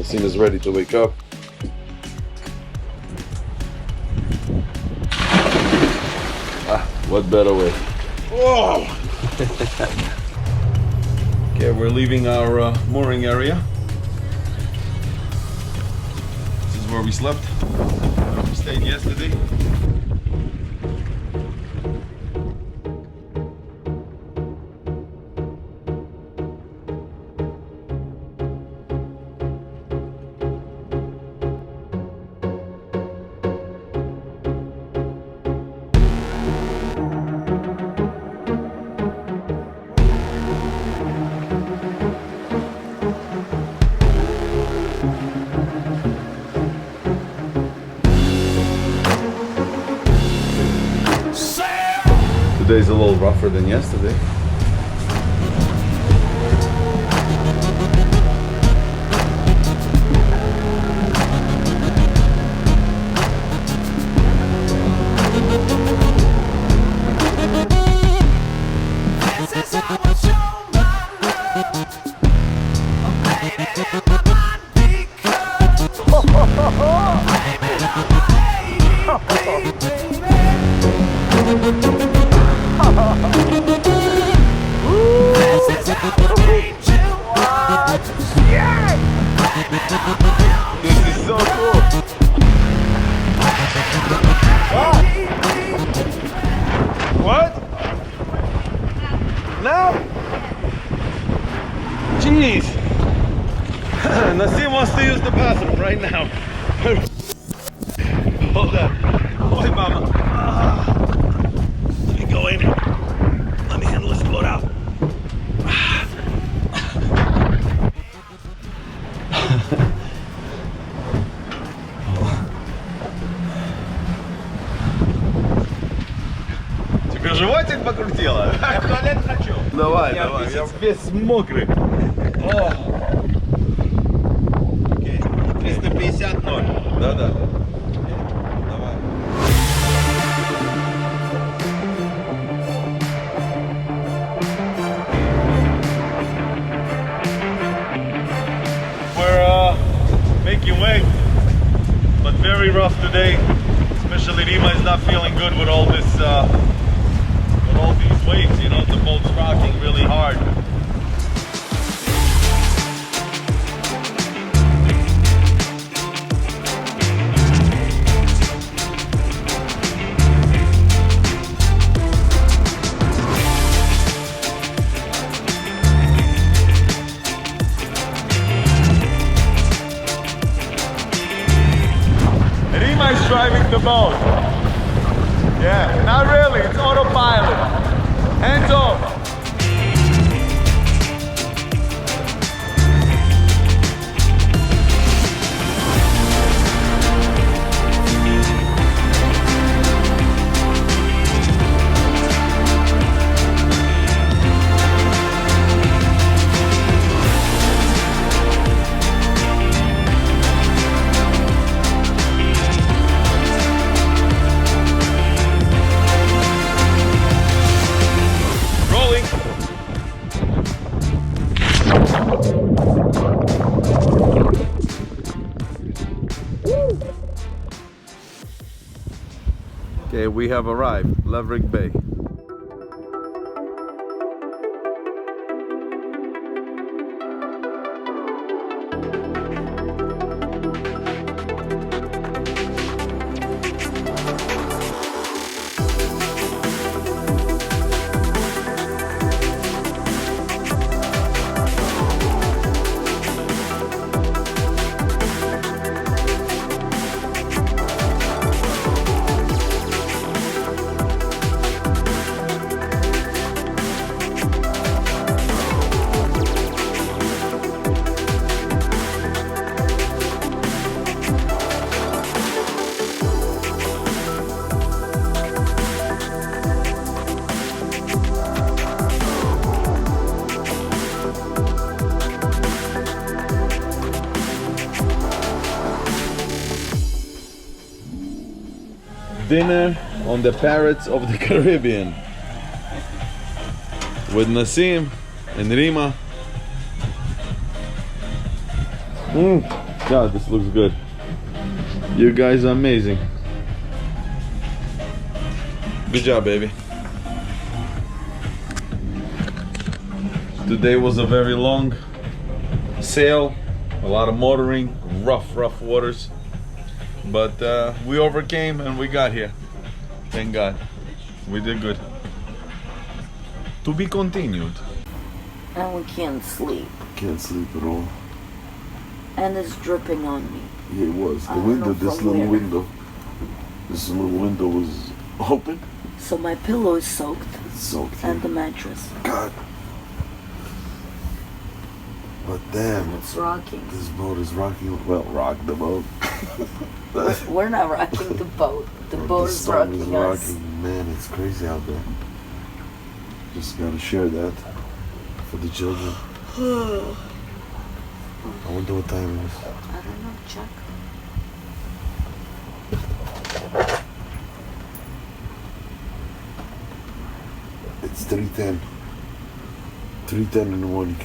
Nasim is ready to wake up. What better way? Whoa! Okay, we're leaving our mooring area. This is where we slept. We stayed yesterday. Today's a little rougher than yesterday. This is so cool. What? Now? Jeez. Nasim wants to use the bathroom right now. Hold on. Oi, mama. Let me go in. Let me handle this boat out. Тебе животик покрутило? Я в туалет хочу. Давай, давай, я весь мокрый. О. Окей. 350-0. Да-да. Давай. We're making way, but very rough today. Especially Rimma is not feeling good with all this, with all these waves. You know, the boat's rocking really hard. Rimma is driving the boat. Yeah, not really, it's autopilot. Hands off. Okay, we have arrived, Leverick Bay. Dinner on the Pirates of the Caribbean with Nasim and Rimma. God, this looks good. You guys are amazing. Good job, baby. Today was a very long sail, a lot of motoring, rough waters. But we overcame and we got here. Thank God. We did good. To be continued. And we can't sleep. Can't sleep at all. And it's dripping on me. Yeah, it was. I The don't window, know this from little where. window. This little window was open. So my pillow is soaked. It's soaked And in. the mattress. God. But damn, And it's rocking. this boat is rocking. Well, rock the boat. We're not rocking the boat. The boat The is storm rocking is us. rocking. Man, it's crazy out there. Just gotta share that for the children. I wonder what time it is. I don't know, check. It's 3:10. 3:10 in the morning.